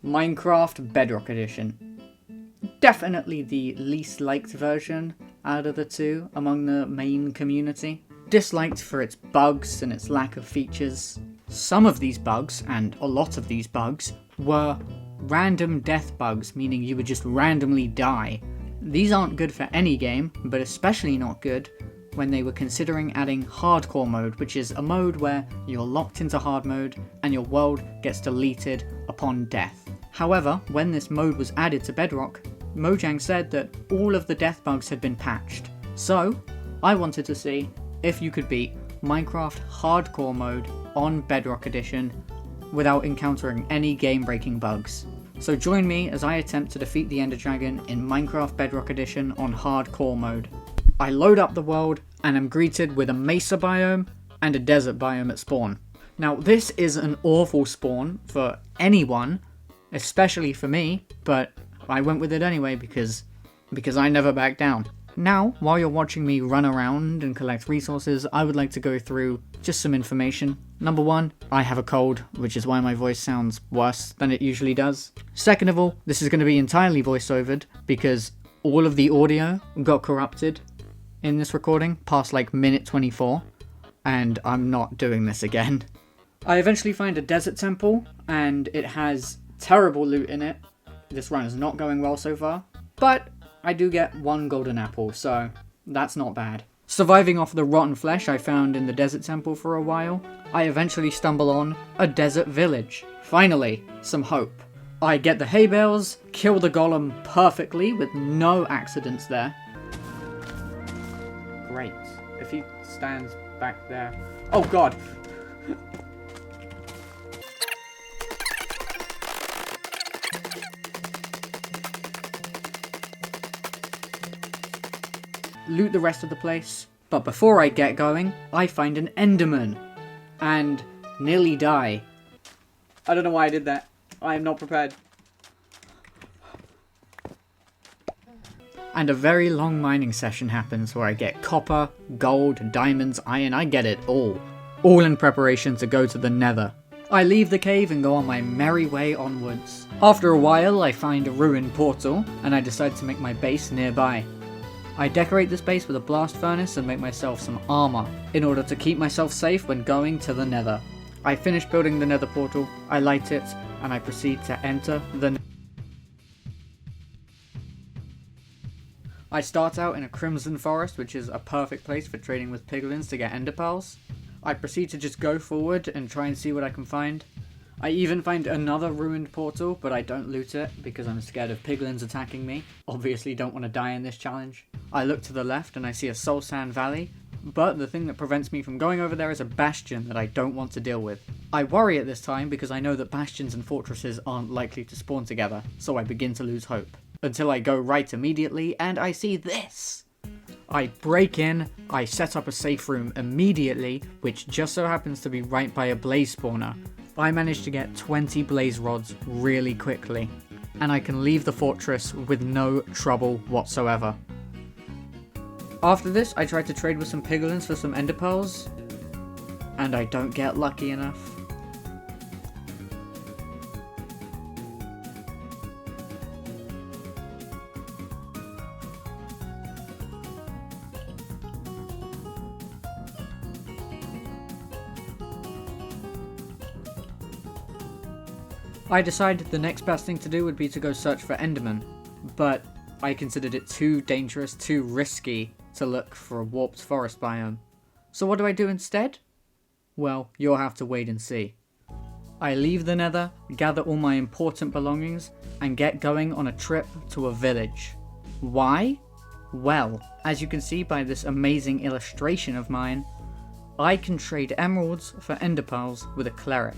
Minecraft Bedrock Edition. Definitely the least liked version out of the two among the main community. Disliked for its bugs and its lack of features. Some of these bugs, and a lot of these bugs, were random death bugs, meaning you would just randomly die. These aren't good for any game, but especially not good when they were considering adding hardcore mode, which is a mode where you're locked into hard mode and your world gets deleted upon death. However, when this mode was added to Bedrock, Mojang said that all of the death bugs had been patched. So, I wanted to see if you could beat Minecraft hardcore mode on Bedrock Edition without encountering any game-breaking bugs. So join me as I attempt to defeat the Ender Dragon in Minecraft Bedrock Edition on hardcore mode. I load up the world and am greeted with a mesa biome and a desert biome at spawn. Now this is an awful spawn for anyone, especially for me, but I went with it anyway because I never back down. Now, while you're watching me run around and collect resources, I would like to go through just some information. Number one, I have a cold, which is why my voice sounds worse than it usually does. Second of all, this is going to be entirely voice-overed because all of the audio got corrupted in this recording past like minute 24, and I'm not doing this again. I eventually find a desert temple, and it has terrible loot in it. This run is not going well so far, but I do get one golden apple, so that's not bad. Surviving off the rotten flesh I found in the desert temple for a while, I eventually stumble on a desert village. Finally, some hope. I get the hay bales, kill the golem perfectly with no accidents there. Great. If he stands back there... Oh god! Loot the rest of the place, but before I get going, I find an Enderman, and nearly die. I don't know why I did that. I am not prepared. And a very long mining session happens where I get copper, gold, diamonds, iron, I get it all. All in preparation to go to the Nether. I leave the cave and go on my merry way onwards. After a while, I find a ruined portal, and I decide to make my base nearby. I decorate this base with a blast furnace and make myself some armor, in order to keep myself safe when going to the Nether. I finish building the Nether portal, I light it, and I proceed to enter the Nether. I start out in a crimson forest, which is a perfect place for trading with piglins to get ender pearls. I proceed to just go forward and try and see what I can find. I even find another ruined portal, but I don't loot it because I'm scared of piglins attacking me. Obviously don't want to die in this challenge. I look to the left and I see a soul sand valley, but the thing that prevents me from going over there is a bastion that I don't want to deal with. I worry at this time because I know that bastions and fortresses aren't likely to spawn together, so I begin to lose hope. Until I go right immediately and I see this! I break in, I set up a safe room immediately, which just so happens to be right by a blaze spawner. I managed to get 20 blaze rods really quickly, and I can leave the fortress with no trouble whatsoever. After this, I try to trade with some piglins for some ender pearls, and I don't get lucky enough. I decided the next best thing to do would be to go search for Enderman, but I considered it too dangerous, too risky to look for a warped forest biome. So what do I do instead? Well, you'll have to wait and see. I leave the Nether, gather all my important belongings, and get going on a trip to a village. Why? Well, as you can see by this amazing illustration of mine, I can trade emeralds for ender pearls with a cleric.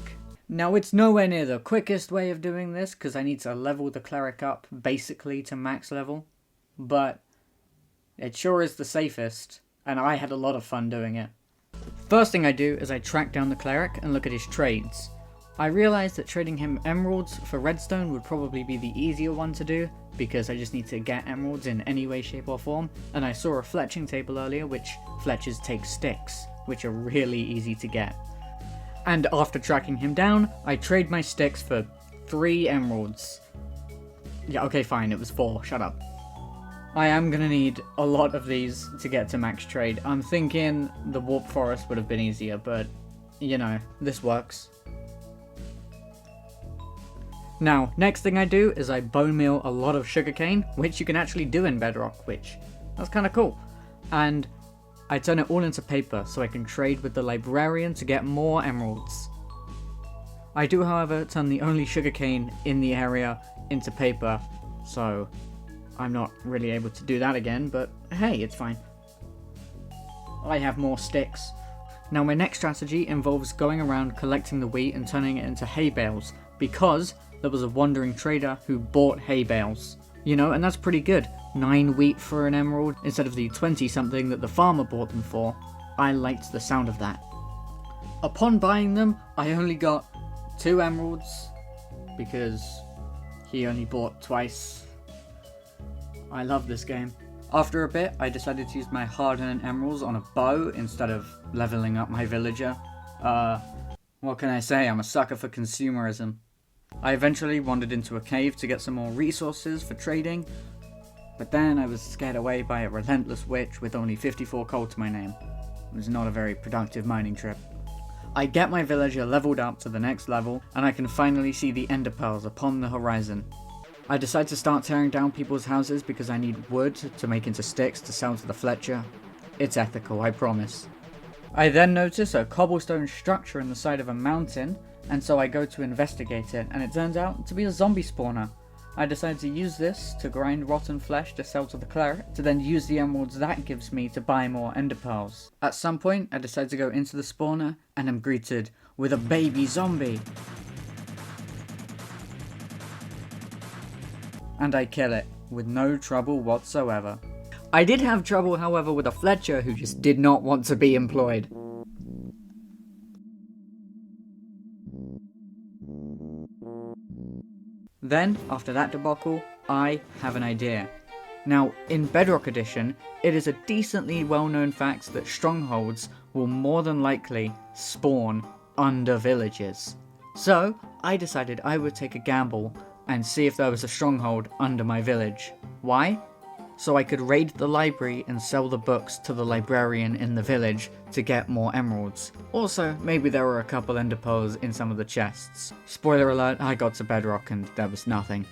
Now it's nowhere near the quickest way of doing this because I need to level the cleric up basically to max level, but it sure is the safest, and I had a lot of fun doing it. First thing I do is I track down the cleric and look at his trades. I realised that trading him emeralds for redstone would probably be the easier one to do because I just need to get emeralds in any way, shape or form, and I saw a fletching table earlier which fletchers take sticks, which are really easy to get. And after tracking him down, I trade my sticks for 3 emeralds. Yeah, okay, fine, it was 4, shut up. I am gonna need a lot of these to get to max trade. I'm thinking the warp forest would have been easier, but, you know, this works. Now, next thing I do is I bone meal a lot of sugarcane, which you can actually do in Bedrock, which, that's kind of cool. And I turn it all into paper so I can trade with the librarian to get more emeralds. I do, however, turn the only sugarcane in the area into paper, so I'm not really able to do that again, but hey, it's fine. I have more sticks. Now my next strategy involves going around collecting the wheat and turning it into hay bales, because there was a wandering trader who bought hay bales. You know, and that's pretty good. 9 wheat for an emerald instead of the 20 something that the farmer bought them for. I liked the sound of that. Upon buying them, I only got 2 emeralds, because he only bought twice. I love this game. After a bit, I decided to use my hard-earned emeralds on a bow instead of leveling up my villager. What can I say? I'm a sucker for consumerism. I eventually wandered into a cave to get some more resources for trading, but then I was scared away by a relentless witch with only 54 coal to my name. It was not a very productive mining trip. I get my villager leveled up to the next level, and I can finally see the ender pearls upon the horizon. I decide to start tearing down people's houses because I need wood to make into sticks to sell to the Fletcher. It's ethical, I promise. I then notice a cobblestone structure in the side of a mountain, and so I go to investigate it, and it turns out to be a zombie spawner. I decide to use this to grind rotten flesh to sell to the cleric, to then use the emeralds that gives me to buy more ender pearls. At some point, I decide to go into the spawner, and am greeted with a baby zombie. And I kill it, with no trouble whatsoever. I did have trouble, however, with a Fletcher who just did not want to be employed. Then, after that debacle, I have an idea. Now, in Bedrock Edition, it is a decently well-known fact that strongholds will more than likely spawn under villages. So, I decided I would take a gamble and see if there was a stronghold under my village. Why? So I could raid the library and sell the books to the librarian in the village to get more emeralds. Also, maybe there were a couple ender pearls in some of the chests. Spoiler alert, I got to Bedrock and there was nothing.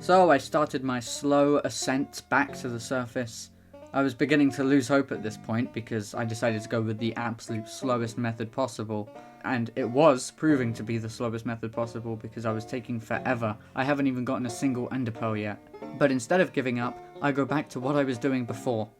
So I started my slow ascent back to the surface. I was beginning to lose hope at this point because I decided to go with the absolute slowest method possible. And it was proving to be the slowest method possible because I was taking forever. I haven't even gotten a single ender pearl yet. But instead of giving up, I go back to what I was doing before.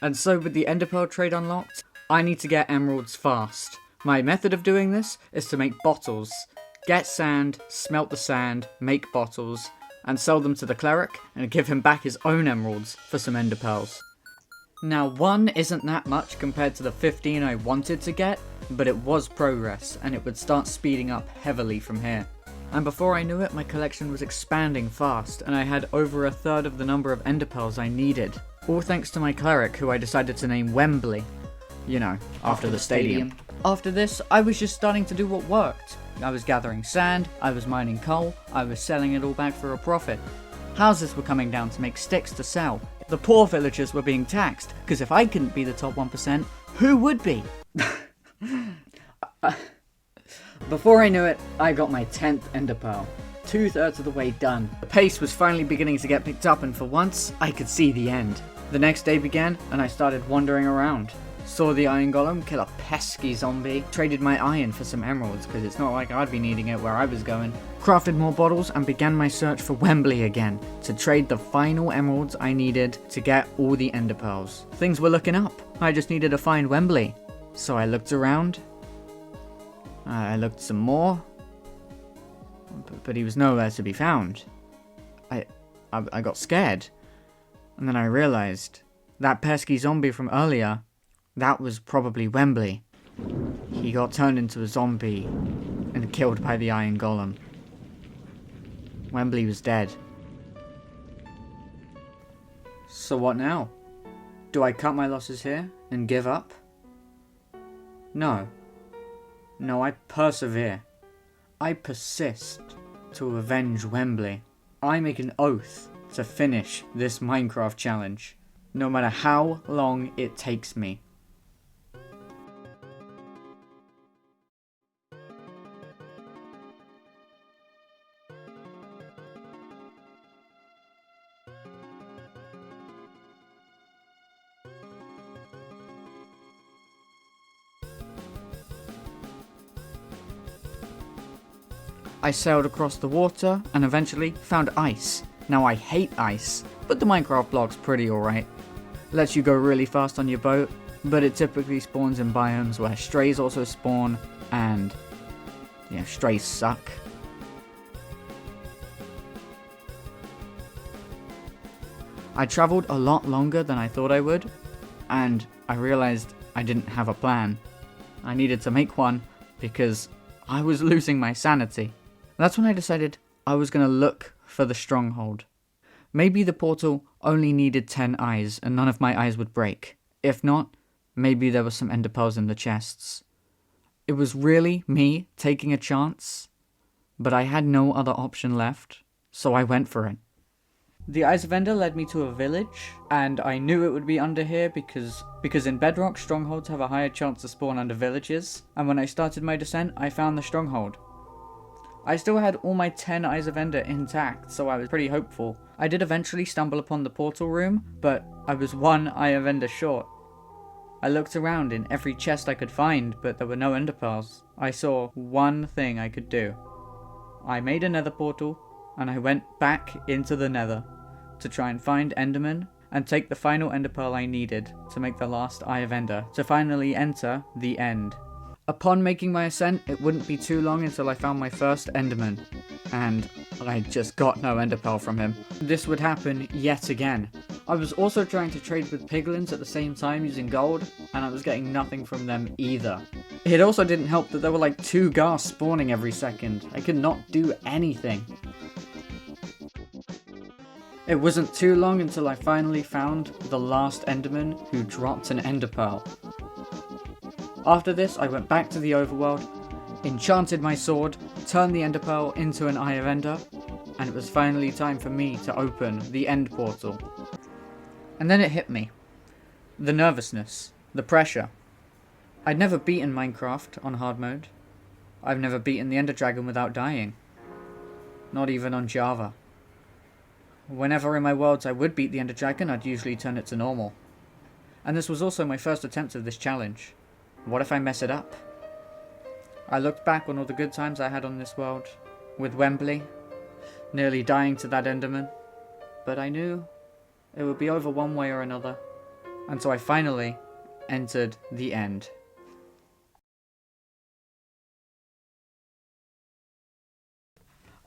And so with the ender pearl trade unlocked, I need to get emeralds fast. My method of doing this is to make bottles. Get sand, smelt the sand, make bottles, and sell them to the cleric and give him back his own emeralds for some ender pearls. Now 1 isn't that much compared to the 15 I wanted to get, but it was progress and it would start speeding up heavily from here. And before I knew it, my collection was expanding fast and I had over 1/3 of the number of ender pearls I needed. All thanks to my cleric, who I decided to name Wembley. You know, after the stadium. After this, I was just starting to do what worked. I was gathering sand, I was mining coal, I was selling it all back for a profit. Houses were coming down to make sticks to sell. The poor villagers were being taxed, because if I couldn't be the top 1%, who would be? Before I knew it, I got my 10th ender pearl. 2/3 of the way done. The pace was finally beginning to get picked up and for once, I could see the end. The next day began and I started wandering around. Saw the iron golem kill a pesky zombie. Traded my iron for some emeralds because it's not like I'd be needing it where I was going. Crafted more bottles and began my search for Wembley again to trade the final emeralds I needed to get all the ender pearls. Things were looking up. I just needed to find Wembley. So I looked around. I looked some more. But he was nowhere to be found. I got scared. And then I realized That pesky zombie from earlier, that was probably Wembley. He got turned into a zombie and killed by the Iron Golem. Wembley was dead. So what now? Do I cut my losses here and give up? No. No, I persevere. I persist to avenge Wembley. I make an oath to finish this Minecraft challenge, no matter how long it takes me. I sailed across the water and eventually found ice. Now I hate ice, but the Minecraft block's pretty alright. Lets you go really fast on your boat, but it typically spawns in biomes where strays also spawn, and yeah, strays suck. I travelled a lot longer than I thought I would, and I realised I didn't have a plan. I needed to make one because I was losing my sanity. That's when I decided I was going to look for the stronghold. Maybe the portal only needed 10 eyes and none of my eyes would break. If not, maybe there were some ender pearls in the chests. It was really me taking a chance, but I had no other option left, so I went for it. The Eyes of Ender led me to a village, and I knew it would be under here because in Bedrock, strongholds have a higher chance to spawn under villages, and when I started my descent, I found the stronghold. I still had all my 10 Eyes of Ender intact, so I was pretty hopeful. I did eventually stumble upon the portal room, but I was 1 Eye of Ender short. I looked around in every chest I could find, but there were no ender pearls. I saw one thing I could do. I made a nether portal, and I went back into the nether to try and find Enderman and take the final ender pearl I needed to make the last Eye of Ender, to finally enter the end. Upon making my ascent, it wouldn't be too long until I found my first Enderman, and I just got no ender pearl from him. This would happen yet again. I was also trying to trade with piglins at the same time using gold, and I was getting nothing from them either. It also didn't help that there were like 2 ghast spawning every second. I could not do anything. It wasn't too long until I finally found the last Enderman who dropped an ender pearl. After this, I went back to the overworld, enchanted my sword, turned the ender pearl into an Eye of Ender, and it was finally time for me to open the end portal. And then it hit me. The nervousness, the pressure. I'd never beaten Minecraft on hard mode. I've never beaten the Ender Dragon without dying. Not even on Java. Whenever in my worlds I would beat the Ender Dragon, I'd usually turn it to normal. And this was also my first attempt of this challenge. What if I mess it up? I looked back on all the good times I had on this world, with Wembley, nearly dying to that Enderman, but I knew it would be over one way or another, and so I finally entered the end.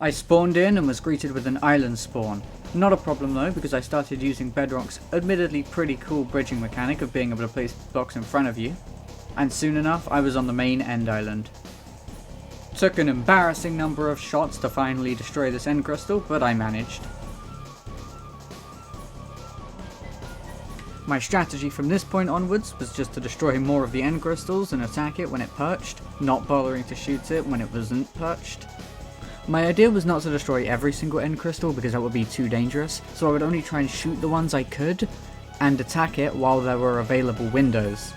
I spawned in and was greeted with an island spawn. Not a problem though, because I started using Bedrock's admittedly pretty cool bridging mechanic of being able to place blocks in front of you, and soon enough I was on the main end island. Took an embarrassing number of shots to finally destroy this end crystal, but I managed. My strategy from this point onwards was just to destroy more of the end crystals and attack it when it perched, not bothering to shoot it when it wasn't perched. My idea was not to destroy every single end crystal because that would be too dangerous, so I would only try and shoot the ones I could, and attack it while there were available windows.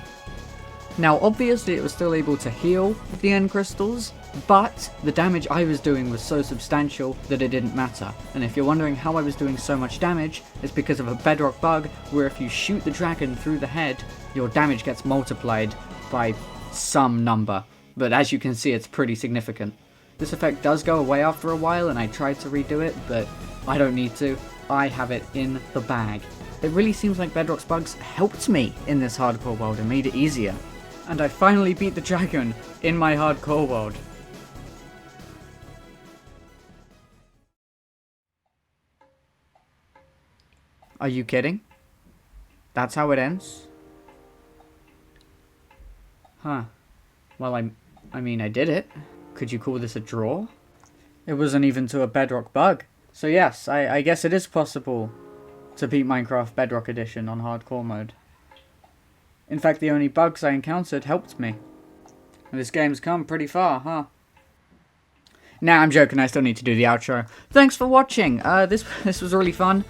Now obviously it was still able to heal the end crystals, but the damage I was doing was so substantial that it didn't matter. And if you're wondering how I was doing so much damage, it's because of a Bedrock bug where if you shoot the dragon through the head, your damage gets multiplied by some number. But as you can see, it's pretty significant. This effect does go away after a while, and I tried to redo it, but I don't need to. I have it in the bag. It really seems like Bedrock's bugs helped me in this hardcore world and made it easier. And I finally beat the dragon in my hardcore world. Are you kidding? That's how it ends? Huh. Well, I mean, I did it. Could you call this a draw? It wasn't even to a Bedrock bug. So yes, I guess it is possible to beat Minecraft Bedrock Edition on hardcore mode. In fact, the only bugs I encountered helped me. And this game's come pretty far, huh? Nah, I'm joking, I still need to do the outro. Thanks for watching! This was really fun.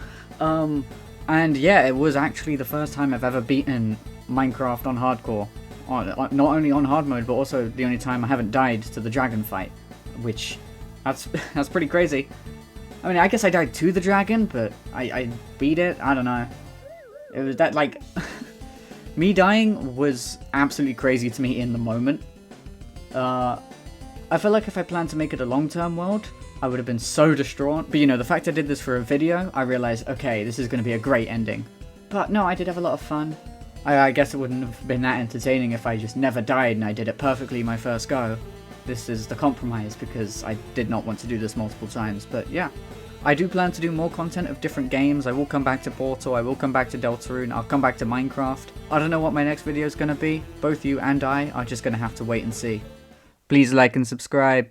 And yeah, it was actually the first time I've ever beaten Minecraft on hardcore. Not only on hard mode, but also the only time I haven't died to the dragon fight. Which, that's pretty crazy. I mean, I guess I died to the dragon, but I beat it? I don't know. It was that, like... me dying was absolutely crazy to me in the moment. I feel like if I planned to make it a long-term world, I would have been so distraught. But you know, the fact I did this for a video, I realized, okay, this is going to be a great ending. But no, I did have a lot of fun. I guess it wouldn't have been that entertaining if I just never died and I did it perfectly my first go. This is the compromise because I did not want to do this multiple times, but yeah. I do plan to do more content of different games. I will come back to Portal, I will come back to Deltarune, I'll come back to Minecraft. I don't know what my next video is going to be. Both you and I are just going to have to wait and see. Please like and subscribe.